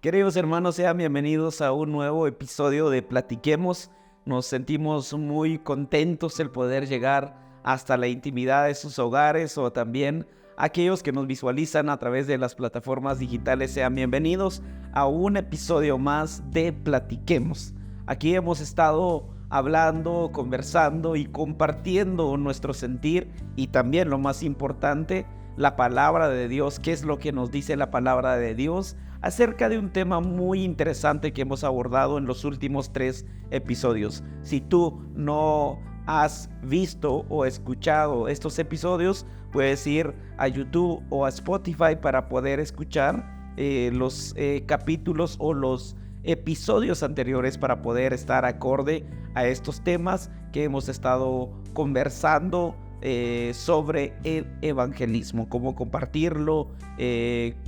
Queridos hermanos, sean bienvenidos a un nuevo episodio de Platiquemos. Nos sentimos muy contentos el poder llegar hasta la intimidad de sus hogares, o también aquellos que nos visualizan a través de las plataformas digitales. Sean bienvenidos a un episodio más de Platiquemos. Aquí hemos estado hablando, conversando y compartiendo nuestro sentir, y también, lo más importante, la palabra de Dios. ¿Qué es lo que nos dice la palabra de Dios acerca de un tema muy interesante que hemos abordado en los últimos 3 episodios? Si tú no has visto o escuchado estos episodios, puedes ir a YouTube o a Spotify para poder escuchar los capítulos o los episodios anteriores, para poder estar acorde a estos temas que hemos estado conversando sobre el evangelismo, cómo compartirlo,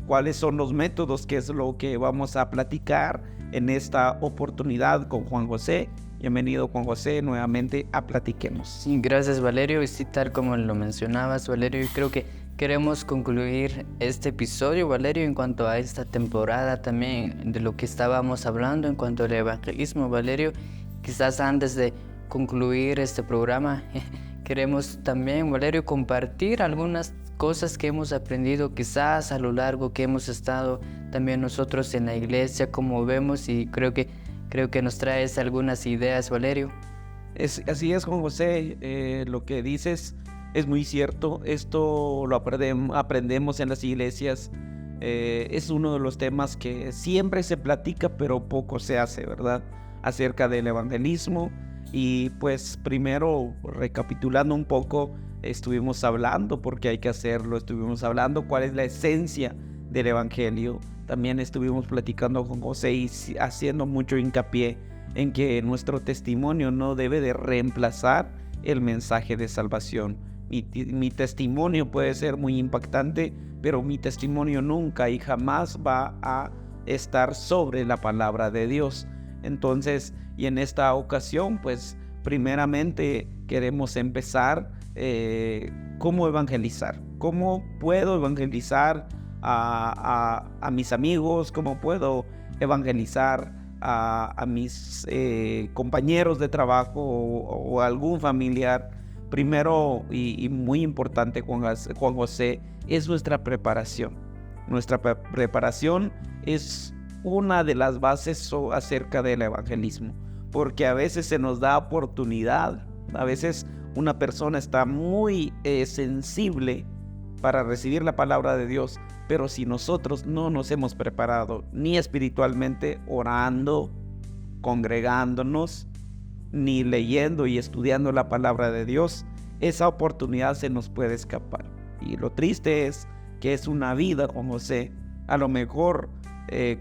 cuáles son los métodos, que es lo que vamos a platicar en esta oportunidad con Juan José. Bienvenido, Juan José, nuevamente a Platiquemos. Sí, gracias, Valerio. Y sí, tal como lo mencionabas, Valerio, yo creo que queremos concluir este episodio, Valerio, en cuanto a esta temporada también de lo que estábamos hablando en cuanto al evangelismo, Valerio. Quizás antes de concluir este programa, queremos también, Valerio, compartir algunas cosas que hemos aprendido quizás a lo largo que hemos estado también nosotros en la iglesia, como vemos, y creo que nos traes algunas ideas, Valerio. Así es, Juan José, lo que dices es muy cierto. Esto lo aprendemos en las iglesias. Es uno de los temas que siempre se platica, pero poco se hace, ¿verdad? Acerca del evangelismo. Y pues primero, recapitulando un poco, estuvimos hablando porque hay que hacerlo, estuvimos hablando cuál es la esencia del evangelio. También estuvimos platicando con José y haciendo mucho hincapié en que nuestro testimonio no debe de reemplazar el mensaje de salvación. Mi testimonio puede ser muy impactante, pero mi testimonio nunca y jamás va a estar sobre la palabra de Dios. Entonces, y en esta ocasión, pues primeramente queremos empezar cómo evangelizar. ¿Cómo puedo evangelizar a mis amigos? ¿Cómo puedo evangelizar a mis compañeros de trabajo o algún familiar? Primero y muy importante, Juan José, es nuestra preparación. Nuestra preparación es una de las bases acerca del evangelismo, porque a veces se nos da oportunidad, a veces una persona está muy sensible para recibir la palabra de Dios, pero si nosotros no nos hemos preparado ni espiritualmente, orando, congregándonos, ni leyendo y estudiando la palabra de Dios, esa oportunidad se nos puede escapar. Y lo triste es que es una vida, Juan José. A lo mejor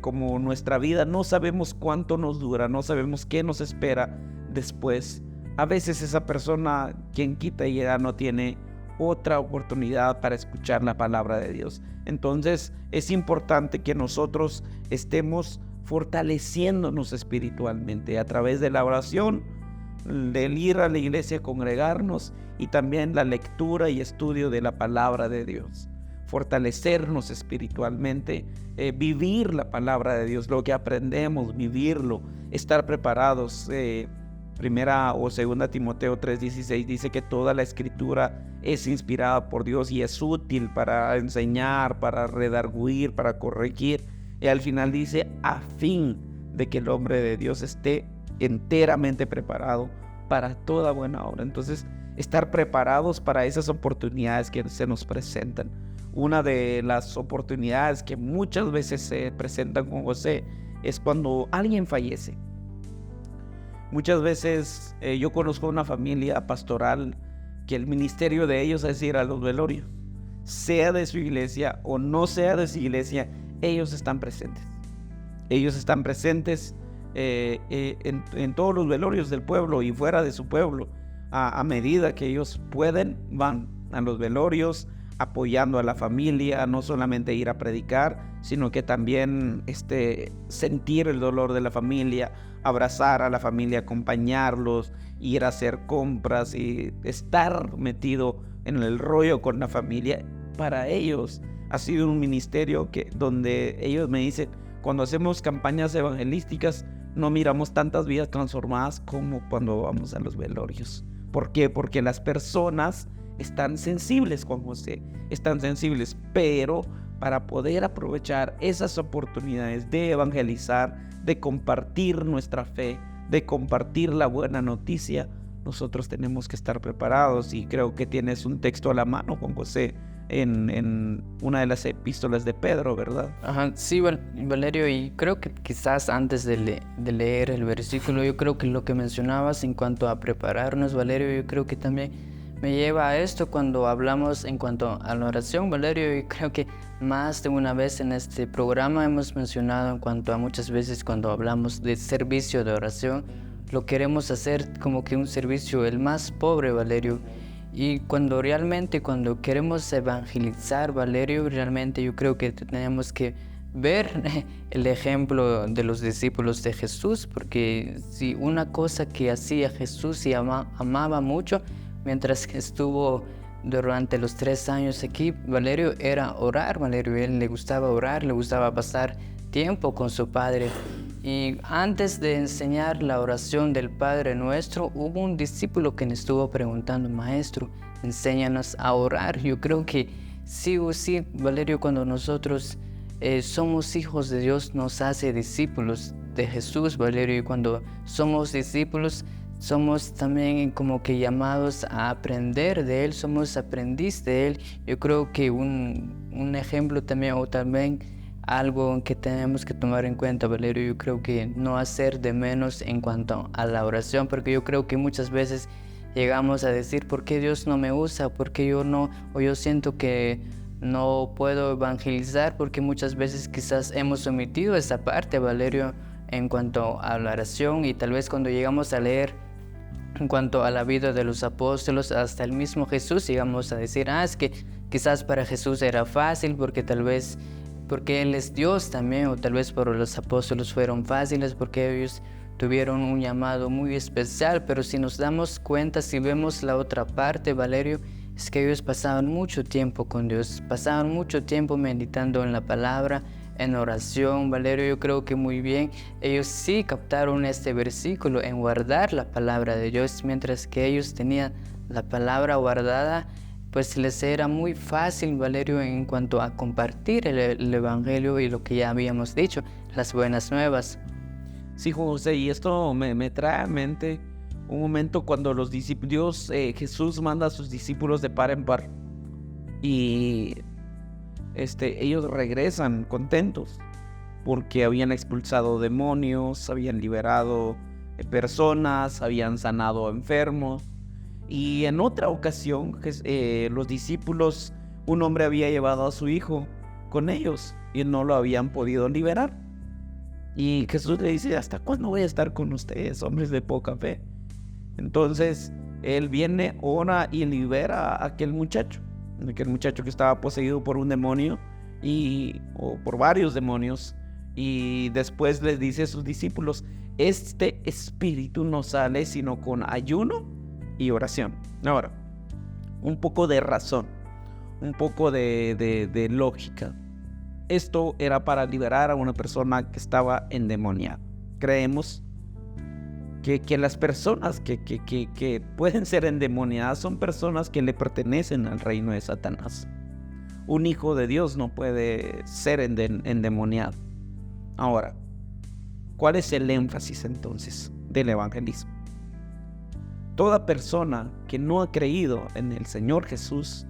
como nuestra vida no sabemos cuánto nos dura, no sabemos qué nos espera después. A veces esa persona, quien quita, y ya no tiene otra oportunidad para escuchar la palabra de Dios. Entonces es importante que nosotros estemos fortaleciéndonos espiritualmente a través de la oración, del ir a la iglesia, congregarnos, y también la lectura y estudio de la palabra de Dios. Fortalecernos espiritualmente, vivir la palabra de Dios, lo que aprendemos, vivirlo, estar preparados. Primera o segunda Timoteo 3:16 dice que toda la escritura es inspirada por Dios y es útil para enseñar, para redarguir, para corregir. Y al final dice, a fin de que el hombre de Dios esté enteramente preparado para toda buena obra. Entonces, estar preparados para esas oportunidades que se nos presentan. Una de las oportunidades que muchas veces se presentan con José es cuando alguien fallece. Muchas veces yo conozco una familia pastoral que el ministerio de ellos es ir a los velorios. Sea de su iglesia o no sea de su iglesia, ellos están presentes. Ellos están presentes en todos los velorios del pueblo y fuera de su pueblo. A medida que ellos pueden, van a los velorios, apoyando a la familia, no solamente ir a predicar, sino que también sentir el dolor de la familia, abrazar a la familia, acompañarlos, ir a hacer compras y estar metido en el rollo con la familia. para ellos ha sido un ministerio donde ellos me dicen, cuando hacemos campañas evangelísticas, no miramos tantas vidas transformadas como cuando vamos a los velorios. ¿Por qué? Porque las personas están sensibles, Juan José, están sensibles, pero para poder aprovechar esas oportunidades de evangelizar, de compartir nuestra fe, de compartir la buena noticia, nosotros tenemos que estar preparados. Y creo que tienes un texto a la mano, Juan José, en una de las epístolas de Pedro, ¿verdad? Ajá, sí, Valerio, y creo que quizás antes de leer el versículo, yo creo que lo que mencionabas en cuanto a prepararnos, Valerio, yo creo que también me lleva a esto cuando hablamos en cuanto a la oración, Valerio, y creo que más de una vez en este programa hemos mencionado en cuanto a muchas veces cuando hablamos de servicio de oración, lo queremos hacer como que un servicio el más pobre, Valerio. Y cuando queremos evangelizar, Valerio, realmente yo creo que tenemos que ver el ejemplo de los discípulos de Jesús, porque si una cosa que hacía Jesús y amaba mucho, mientras que estuvo durante los 3 años aquí, Valerio, era orar, Valerio. Él le gustaba orar, le gustaba pasar tiempo con su Padre. Y antes de enseñar la oración del Padre Nuestro, hubo un discípulo que me estuvo preguntando, Maestro, enséñanos a orar. Yo creo que sí o sí, Valerio, cuando nosotros somos hijos de Dios, nos hace discípulos de Jesús, Valerio. Y cuando somos discípulos, somos también como que llamados a aprender de Él, somos aprendiz de Él. Yo creo que un ejemplo también, o también algo que tenemos que tomar en cuenta, Valerio, yo creo que no hacer de menos en cuanto a la oración, porque yo creo que muchas veces llegamos a decir, ¿por qué Dios no me usa? ¿Por qué yo no? O yo siento que no puedo evangelizar, porque muchas veces quizás hemos omitido esa parte, Valerio, en cuanto a la oración. Y tal vez cuando llegamos a leer en cuanto a la vida de los apóstoles, hasta el mismo Jesús, llegamos a decir, es que quizás para Jesús era fácil, porque tal vez porque Él es Dios también, o tal vez por los apóstoles fueron fáciles, porque ellos tuvieron un llamado muy especial. Pero si nos damos cuenta, si vemos la otra parte, Valerio, es que ellos pasaban mucho tiempo con Dios, pasaban mucho tiempo meditando en la palabra, en oración, Valerio. Yo creo que muy bien, ellos sí captaron este versículo en guardar la palabra de Dios, mientras que ellos tenían la palabra guardada, pues les era muy fácil, Valerio, en cuanto a compartir el Evangelio y lo que ya habíamos dicho, las buenas nuevas. Sí, José, y esto me trae a mente un momento cuando los discípulos, Jesús manda a sus discípulos de par en par, y ellos regresan contentos porque habían expulsado demonios, habían liberado personas, habían sanado enfermos. Y en otra ocasión, los discípulos, un hombre había llevado a su hijo con ellos y no lo habían podido liberar. Y Jesús le dice, ¿hasta cuándo voy a estar con ustedes, hombres de poca fe? Entonces, él viene, ora y libera a aquel muchacho que estaba poseído por un demonio o por varios demonios. Y después les dice a sus discípulos, este espíritu no sale sino con ayuno y oración. Ahora, un poco de razón, un poco de lógica. Esto era para liberar a una persona que estaba endemoniada. Creemos que las personas que pueden ser endemoniadas son personas que le pertenecen al reino de Satanás. Un hijo de Dios no puede ser endemoniado. Ahora, ¿cuál es el énfasis entonces del evangelismo? Toda persona que no ha creído en el Señor Jesús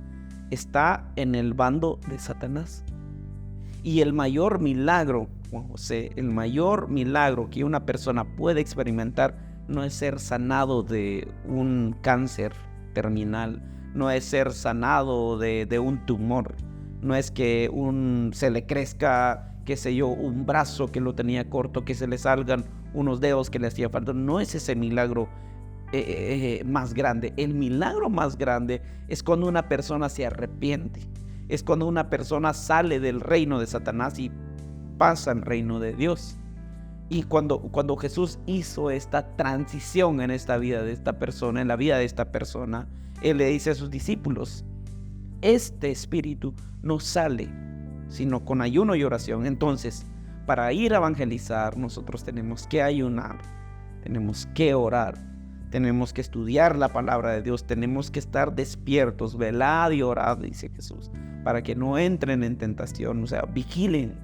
está en el bando de Satanás. Y el mayor milagro, Juan José, el mayor milagro que una persona puede experimentar no es ser sanado de un cáncer terminal, no es ser sanado de un tumor, no es que se le crezca, qué sé yo, un brazo que lo tenía corto, que se le salgan unos dedos que le hacía falta. No es ese milagro más grande. El milagro más grande es cuando una persona se arrepiente, es cuando una persona sale del reino de Satanás y pasa al reino de Dios. Y cuando Jesús hizo esta transición en esta vida de esta persona, en la vida de esta persona, Él le dice a sus discípulos, este espíritu no sale sino con ayuno y oración. Entonces, para ir a evangelizar, nosotros tenemos que ayunar, tenemos que orar, tenemos que estudiar la palabra de Dios, tenemos que estar despiertos, velad y orad, dice Jesús, para que no entren en tentación. O sea, vigilen,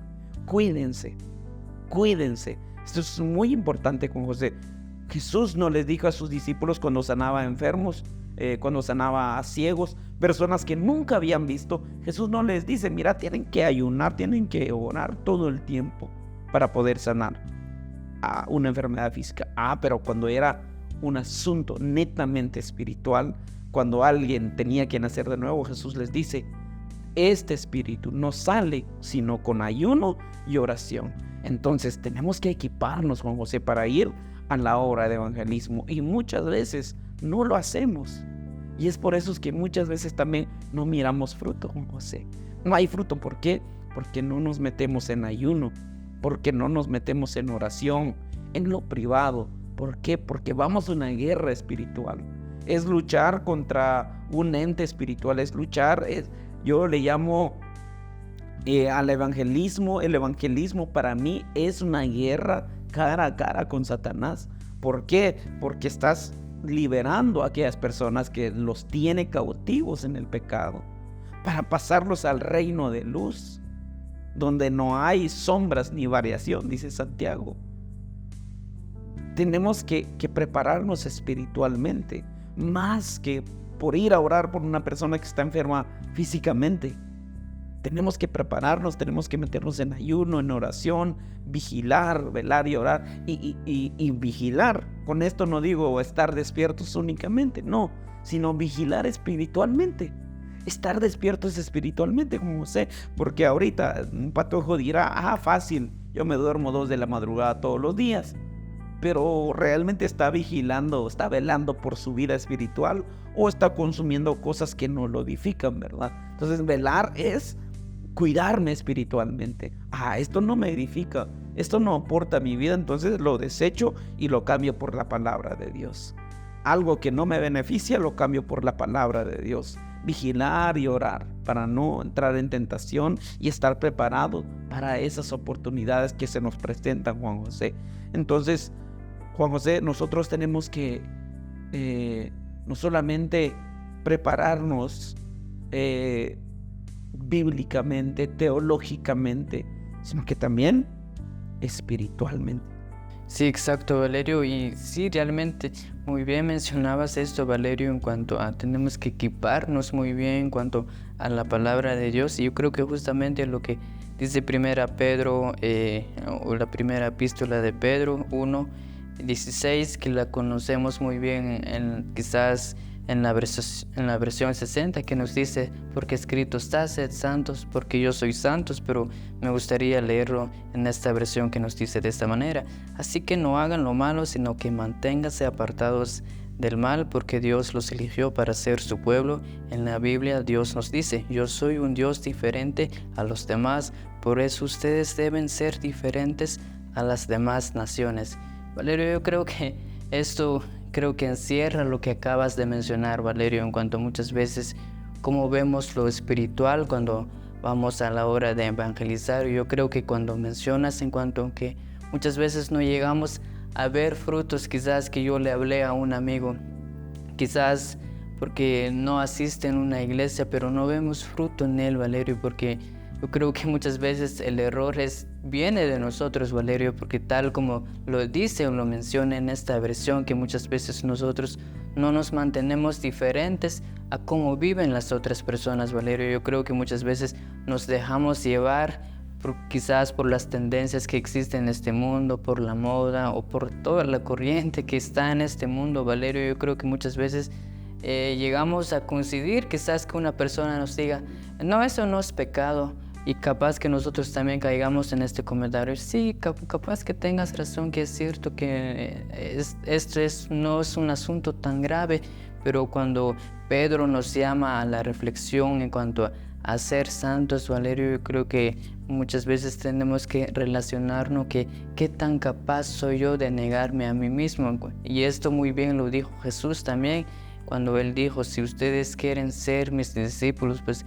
cuídense. Esto es muy importante con José. Jesús no les dijo a sus discípulos cuando sanaba enfermos, cuando sanaba a ciegos, personas que nunca habían visto. Jesús no les dice, mira, tienen que ayunar, tienen que orar todo el tiempo para poder sanar a una enfermedad física. Pero cuando era un asunto netamente espiritual, cuando alguien tenía que nacer de nuevo, Jesús les dice, este espíritu no sale sino con ayuno y oración. Entonces tenemos que equiparnos, Juan José, para ir a la obra de evangelismo, y muchas veces no lo hacemos, y es por eso que muchas veces también no miramos fruto, Juan José. No hay fruto. ¿Por qué? Porque no nos metemos en ayuno, porque no nos metemos en oración, en lo privado. ¿Por qué? Porque vamos a una guerra espiritual. Es luchar contra un ente espiritual, es luchar, yo le llamo al evangelismo. El evangelismo para mí es una guerra cara a cara con Satanás. ¿Por qué? Porque estás liberando a aquellas personas que los tiene cautivos en el pecado, para pasarlos al reino de luz, donde no hay sombras ni variación, dice Santiago. Tenemos que prepararnos espiritualmente, más que por ir a orar por una persona que está enferma físicamente. Tenemos que prepararnos, tenemos que meternos en ayuno, en oración, vigilar, velar y orar. Y vigilar, con esto no digo estar despiertos únicamente, no, sino vigilar espiritualmente. Estar despiertos espiritualmente, como sé, porque ahorita un patojo dirá, fácil, yo me duermo 2 de la madrugada todos los días. Pero realmente está vigilando, está velando por su vida espiritual, o está consumiendo cosas que no lo edifican, ¿verdad? Entonces velar es cuidarme espiritualmente. Esto no me edifica, esto no aporta a mi vida, entonces lo desecho y lo cambio por la palabra de Dios. Algo que no me beneficia lo cambio por la palabra de Dios. Vigilar y orar para no entrar en tentación y estar preparado para esas oportunidades que se nos presentan, Juan José. Entonces, Juan José, nosotros tenemos que no solamente prepararnos bíblicamente, teológicamente, sino que también espiritualmente. Sí, exacto, Valerio, y sí, realmente muy bien mencionabas esto, Valerio, en cuanto a tenemos que equiparnos muy bien en cuanto a la palabra de Dios, y yo creo que justamente lo que dice primera Pedro, o la primera epístola de Pedro 1:16, que la conocemos muy bien quizás en la versión 60, que nos dice, porque escrito está, sed santos, porque yo soy santos, pero me gustaría leerlo en esta versión que nos dice de esta manera: así que no hagan lo malo, sino que manténganse apartados del mal, porque Dios los eligió para ser su pueblo. En la Biblia Dios nos dice, yo soy un Dios diferente a los demás, por eso ustedes deben ser diferentes a las demás naciones. Valerio, yo creo que esto encierra lo que acabas de mencionar, Valerio, en cuanto muchas veces cómo vemos lo espiritual cuando vamos a la hora de evangelizar. Yo creo que cuando mencionas en cuanto a que muchas veces no llegamos a ver frutos, quizás que yo le hablé a un amigo, quizás porque no asiste en una iglesia, pero no vemos fruto en él, Valerio, porque yo creo que muchas veces el error viene de nosotros, Valerio, porque tal como lo dice o lo menciona en esta versión, que muchas veces nosotros no nos mantenemos diferentes a cómo viven las otras personas, Valerio. Yo creo que muchas veces nos dejamos llevar quizás por las tendencias que existen en este mundo, por la moda o por toda la corriente que está en este mundo, Valerio. Yo creo que muchas veces llegamos a coincidir quizás que una persona nos diga, no, eso no es pecado. Y capaz que nosotros también caigamos en este comentario. Sí, capaz que tengas razón, que es cierto que esto no es un asunto tan grave, pero cuando Pedro nos llama a la reflexión en cuanto a ser santos, Valerio, yo creo que muchas veces tenemos que relacionarnos que qué tan capaz soy yo de negarme a mí mismo. Y esto muy bien lo dijo Jesús también cuando Él dijo, si ustedes quieren ser mis discípulos, pues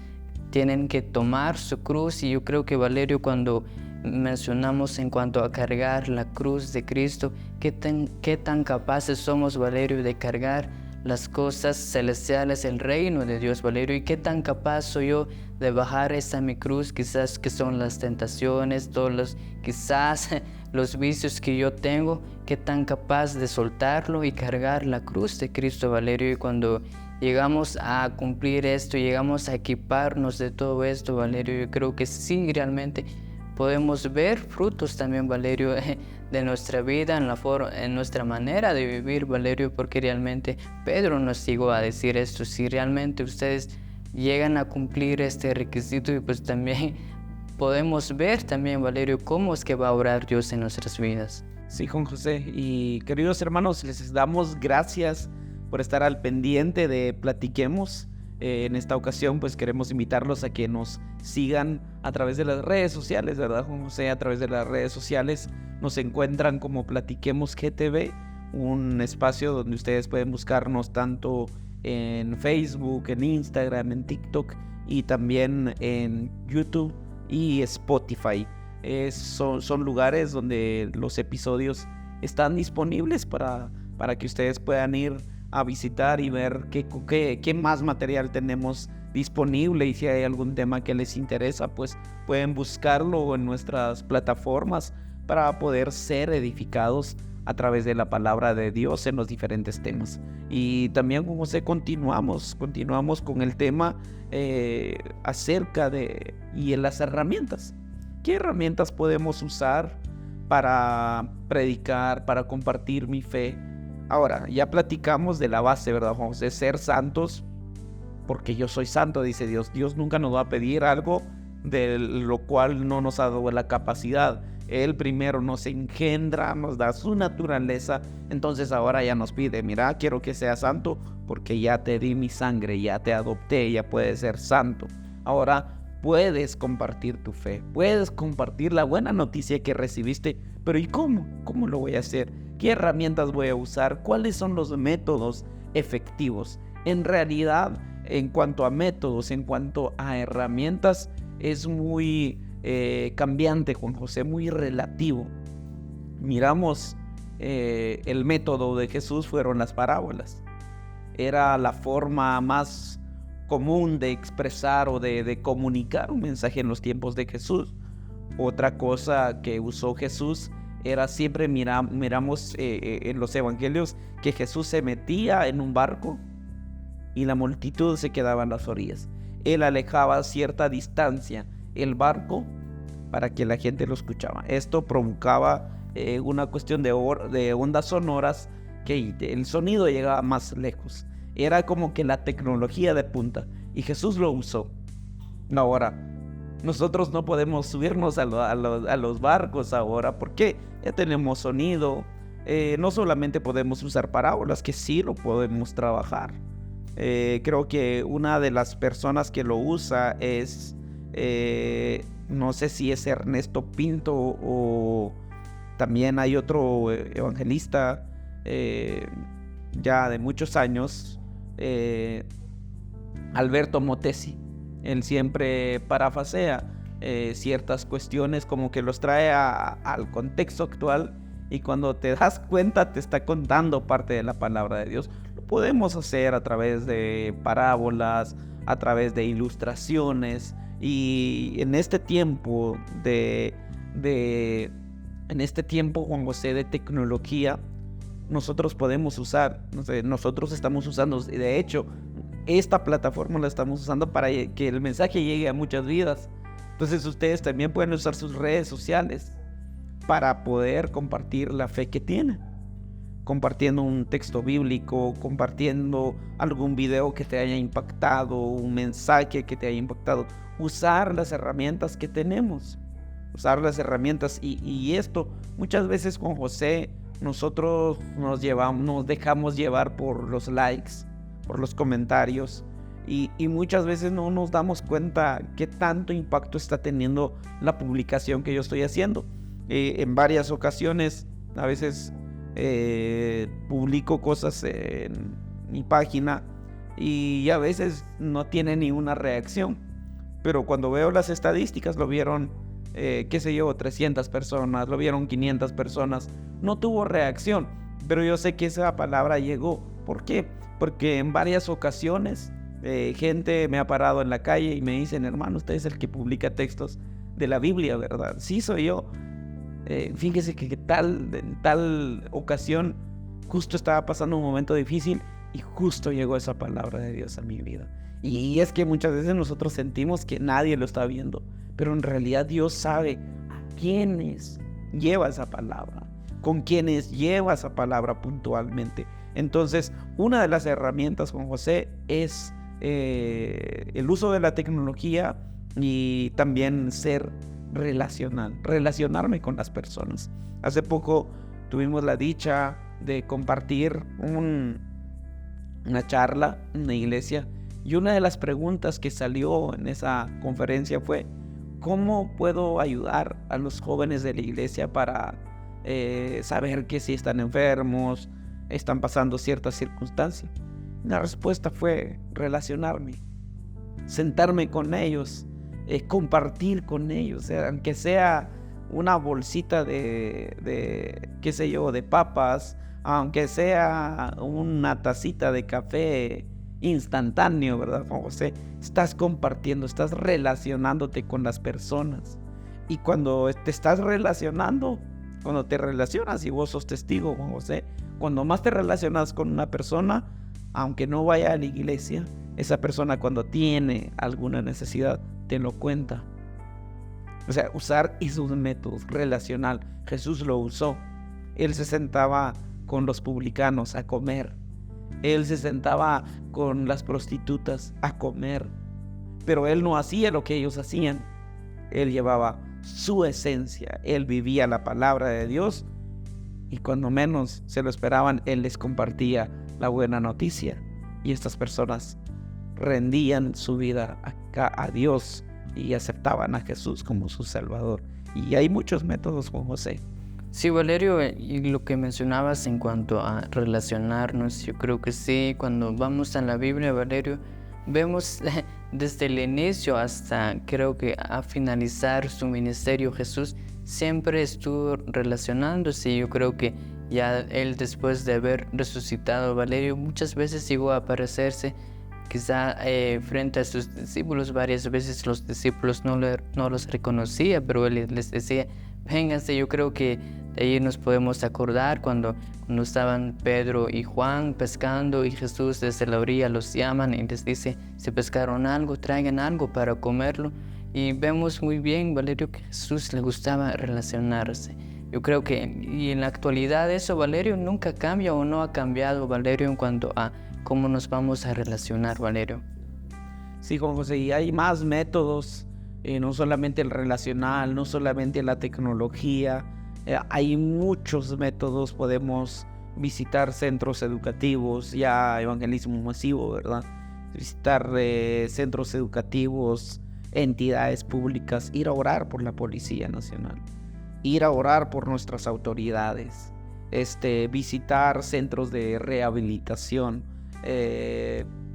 tienen que tomar su cruz. Y yo creo que, Valerio, cuando mencionamos en cuanto a cargar la cruz de Cristo, qué tan capaces somos, Valerio, de cargar las cosas celestiales, el reino de Dios, Valerio, y qué tan capaz soy yo de bajar esa mi cruz, quizás que son las tentaciones, quizás los vicios que yo tengo, qué tan capaz de soltarlo y cargar la cruz de Cristo, Valerio. Y cuando llegamos a cumplir esto, llegamos a equiparnos de todo esto, Valerio, yo creo que sí, realmente podemos ver frutos también, Valerio, de nuestra vida, en nuestra manera de vivir, Valerio, porque realmente Pedro nos llegó a decir esto: si realmente ustedes llegan a cumplir este requisito, y pues también podemos ver también, Valerio, cómo es que va a obrar Dios en nuestras vidas. Sí, Juan José. Y queridos hermanos, les damos gracias por estar al pendiente de Platiquemos. En esta ocasión pues queremos invitarlos a que nos sigan a través de las redes sociales, ¿verdad, Juan José? A través de las redes sociales nos encuentran como Platiquemos GTV, un espacio donde ustedes pueden buscarnos tanto en Facebook, en Instagram, en TikTok y también en YouTube y Spotify. Son lugares donde los episodios están disponibles para que ustedes puedan ir a visitar y ver qué más material tenemos disponible, y si hay algún tema que les interesa, pues pueden buscarlo en nuestras plataformas para poder ser edificados a través de la palabra de Dios en los diferentes temas. Y también, como José, continuamos con el tema acerca de las herramientas. ¿Qué herramientas podemos usar para predicar, para compartir mi fe? Ahora, ya platicamos de la base, ¿verdad, Juan José? Ser santos, porque yo soy santo, dice Dios. Dios nunca nos va a pedir algo de lo cual no nos ha dado la capacidad. Él primero nos engendra, nos da su naturaleza, entonces ahora ya nos pide: mira, quiero que seas santo porque ya te di mi sangre, ya te adopté, ya puedes ser santo. Ahora puedes compartir tu fe, puedes compartir la buena noticia que recibiste, pero ¿y cómo? ¿Cómo lo voy a hacer? ¿Qué herramientas voy a usar? ¿Cuáles son los métodos efectivos? En realidad, en cuanto a métodos, en cuanto a herramientas, es muy cambiante, Juan José, muy relativo. Miramos el método de Jesús fueron las parábolas. Era la forma más común de expresar o de comunicar un mensaje en los tiempos de Jesús. Otra cosa que usó Jesús era siempre miramos en los evangelios que Jesús se metía en un barco y la multitud se quedaba en las orillas. Él alejaba a cierta distancia el barco para que la gente lo escuchaba. Esto provocaba una cuestión de ondas sonoras, que el sonido llegaba más lejos. Era como que la tecnología de punta, y Jesús lo usó. Ahora, nosotros no podemos subirnos a los barcos ahora, porque ya tenemos sonido. No solamente podemos usar parábolas, que sí lo podemos trabajar. Creo que una de las personas que lo usa es, no sé si es Ernesto Pinto o también hay otro evangelista ya de muchos años, Alberto Motesi. Él siempre parafrasea ciertas cuestiones, como que los trae al contexto actual, y cuando te das cuenta te está contando parte de la palabra de Dios. Lo podemos hacer a través de parábolas, a través de ilustraciones, y en este tiempo Juan José, de tecnología, nosotros podemos usar, nosotros estamos usando, de hecho, esta plataforma la estamos usando para que el mensaje llegue a muchas vidas. Entonces ustedes también pueden usar sus redes sociales para poder compartir la fe que tienen, compartiendo un texto bíblico, compartiendo algún video que te haya impactado, un mensaje que te haya impactado. Usar las herramientas que tenemos, usar las herramientas, y esto muchas veces, con José, nosotros nos dejamos llevar por los likes, por los comentarios, y muchas veces no nos damos cuenta qué tanto impacto está teniendo la publicación que yo estoy haciendo. En varias ocasiones, a veces publico cosas en mi página y a veces no tiene ni una reacción. Pero cuando veo las estadísticas, lo vieron, 300 personas, lo vieron 500 personas, no tuvo reacción. Pero yo sé que esa palabra llegó. ¿Por qué? Porque en varias ocasiones gente me ha parado en la calle y me dicen: hermano, usted es el que publica textos de la Biblia, ¿verdad? Sí, soy yo. Fíjese que en tal ocasión justo estaba pasando un momento difícil y justo llegó esa palabra de Dios a mi vida. Y es que muchas veces nosotros sentimos que nadie lo está viendo, pero en realidad Dios sabe a quiénes lleva esa palabra, con quienes lleva esa palabra puntualmente. Entonces, una de las herramientas con José es el uso de la tecnología y también ser relacionarme con las personas. Hace poco tuvimos la dicha de compartir una charla en una iglesia, y una de las preguntas que salió en esa conferencia fue: ¿cómo puedo ayudar a los jóvenes de la iglesia para saber que si están enfermos, están pasando ciertas circunstancias? La respuesta fue relacionarme, sentarme con ellos, compartir con ellos, aunque sea una bolsita de qué sé yo, de papas, aunque sea una tacita de café instantáneo, ¿verdad, Juan José? Estás compartiendo, estás relacionándote con las personas. Y cuando te estás relacionando, cuando te relacionas, y vos sos testigo, Juan José, cuando más te relacionas con una persona, aunque no vaya a la iglesia, esa persona cuando tiene alguna necesidad, te lo cuenta. O sea, usar esos métodos relacional. Jesús lo usó. Él se sentaba con los publicanos a comer. Él se sentaba con las prostitutas a comer. Pero él no hacía lo que ellos hacían. Él llevaba su esencia. Él vivía la palabra de Dios. Y cuando menos se lo esperaban, él les compartía la buena noticia. Y estas personas rendían su vida a Dios y aceptaban a Jesús como su Salvador. Y hay muchos métodos con José. Sí, Valerio, y lo que mencionabas en cuanto a relacionarnos, yo creo que sí, cuando vamos a la Biblia, Valerio, vemos desde el inicio hasta creo que a finalizar su ministerio, Jesús siempre estuvo relacionándose. Y yo creo que ya él, después de haber resucitado, Valerio, muchas veces llegó a aparecerse quizá frente a sus discípulos. Varias veces los discípulos no los reconocía, pero él les decía: vénganse. Yo creo que de ahí nos podemos acordar cuando estaban Pedro y Juan pescando, y Jesús desde la orilla los llaman y les dice: si pescaron algo, traigan algo para comerlo. Y vemos muy bien, Valerio, que a Jesús le gustaba relacionarse. Yo creo que y en la actualidad eso, Valerio, nunca cambia o no ha cambiado, Valerio, en cuanto a cómo nos vamos a relacionar, Valerio. Sí, Juan José, y hay más métodos, no solamente el relacional, no solamente la tecnología, hay muchos métodos. Podemos visitar centros educativos, ya evangelismo masivo, ¿verdad? Visitar centros educativos, entidades públicas, ir a orar por la Policía Nacional, ir a orar por nuestras autoridades, visitar centros de rehabilitación,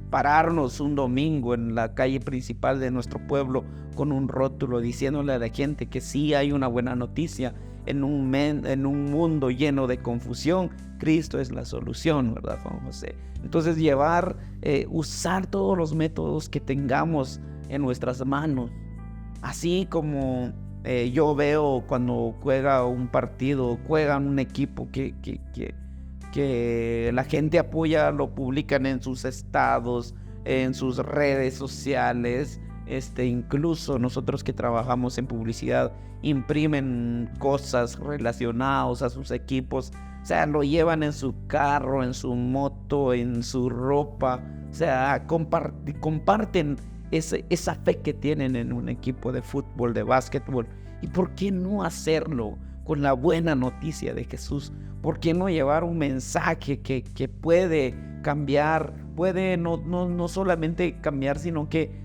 pararnos un domingo en la calle principal de nuestro pueblo con un rótulo diciéndole a la gente que sí hay una buena noticia en un mundo lleno de confusión. Cristo es la solución, ¿verdad, Juan José? Entonces usar todos los métodos que tengamos en nuestras manos. Así como yo veo cuando juega un partido, juegan un equipo que la gente apoya, lo publican en sus estados, en sus redes sociales, incluso nosotros que trabajamos en publicidad, imprimen cosas relacionadas a sus equipos, o sea, lo llevan en su carro, en su moto, en su ropa, o sea, comparten esa fe que tienen en un equipo de fútbol, de básquetbol. ¿Y por qué no hacerlo con la buena noticia de Jesús? ¿Por qué no llevar un mensaje que puede cambiar, puede no solamente cambiar, sino que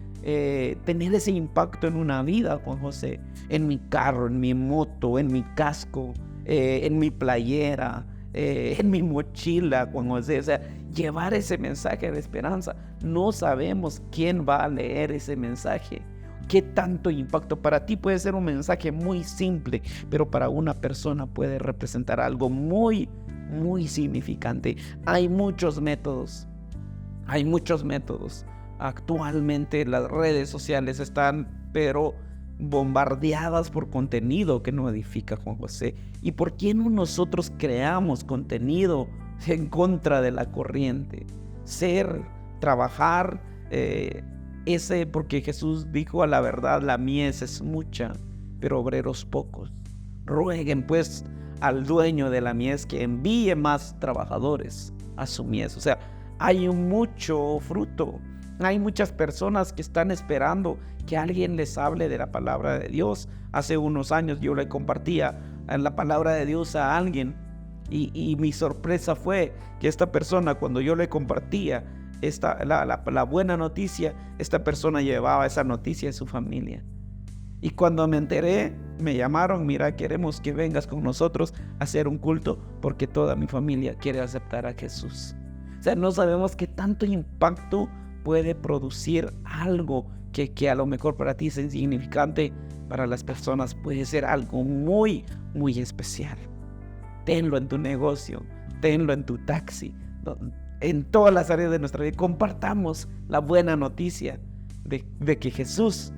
tener ese impacto en una vida, Juan José? En mi carro, en mi moto, en mi casco, en mi playera, en mi mochila, Juan José. O sea, llevar ese mensaje de esperanza. No sabemos quién va a leer ese mensaje. ¿Qué tanto impacto? Para ti puede ser un mensaje muy simple, pero para una persona puede representar algo muy, muy significante. Hay muchos métodos. Actualmente las redes sociales están, pero bombardeadas por contenido que no edifica, Juan José. ¿Y por qué no nosotros creamos contenido en contra de la corriente? Trabajar, porque Jesús dijo: a la verdad la mies es mucha, pero obreros pocos. Rueguen pues al dueño de la mies que envíe más trabajadores a su mies. O sea, hay mucho fruto. Hay muchas personas que están esperando que alguien les hable de la palabra de Dios. Hace unos años yo le compartía la palabra de Dios a alguien y mi sorpresa fue que esta persona, cuando yo le compartía la buena noticia, esta persona llevaba esa noticia a su familia. Y cuando me enteré, me llamaron: mira, queremos que vengas con nosotros a hacer un culto porque toda mi familia quiere aceptar a Jesús. O sea, no sabemos qué tanto impacto puede producir algo que a lo mejor para ti es insignificante, para las personas puede ser algo muy, muy especial. Tenlo en tu negocio, tenlo en tu taxi, en todas las áreas de nuestra vida. Compartamos la buena noticia de que Jesús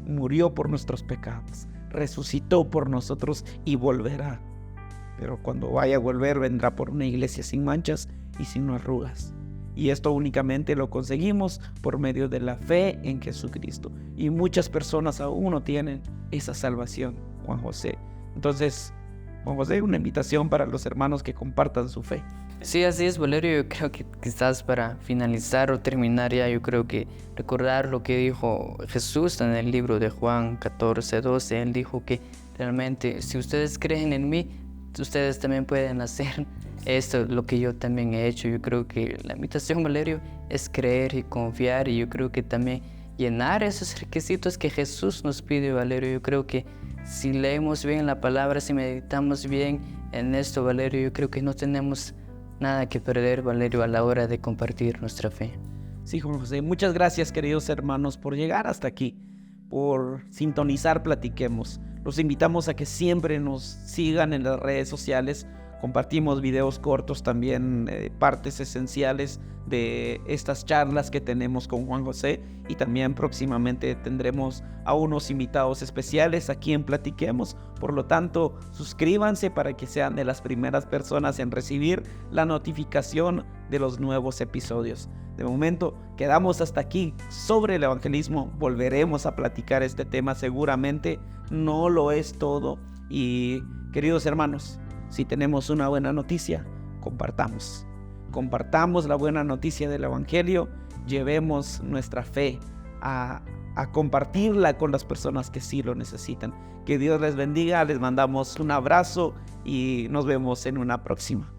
murió por nuestros pecados, resucitó por nosotros y volverá. Pero cuando vaya a volver, vendrá por una iglesia sin manchas y sin arrugas. Y esto únicamente lo conseguimos por medio de la fe en Jesucristo. Y muchas personas aún no tienen esa salvación, Juan José. Entonces, Juan José, una invitación para los hermanos que compartan su fe. Sí, así es, Valerio. Yo creo que quizás para finalizar o terminar ya, yo creo que recordar lo que dijo Jesús en el libro de Juan 14:12. Él dijo que realmente, si ustedes creen en mí, ustedes también pueden hacer esto, lo que yo también he hecho. Yo creo que la invitación, Valerio, es creer y confiar, y yo creo que también llenar esos requisitos que Jesús nos pide, Valerio. Yo creo que si leemos bien la palabra, si meditamos bien en esto, Valerio, yo creo que no tenemos nada que perder, Valerio, a la hora de compartir nuestra fe. Sí, Juan José, muchas gracias, queridos hermanos, por llegar hasta aquí, por sintonizar Platiquemos. Los invitamos a que siempre nos sigan en las redes sociales. Compartimos videos cortos también, partes esenciales de estas charlas que tenemos con Juan José, y también próximamente tendremos a unos invitados especiales aquí en Platiquemos. Por lo tanto, suscríbanse para que sean de las primeras personas en recibir la notificación de los nuevos episodios. De momento, quedamos hasta aquí sobre el evangelismo. Volveremos a platicar este tema seguramente, no lo es todo. Y queridos hermanos, si tenemos una buena noticia, compartamos la buena noticia del evangelio. Llevemos nuestra fe a compartirla con las personas que sí lo necesitan. Que Dios les bendiga, les mandamos un abrazo y nos vemos en una próxima.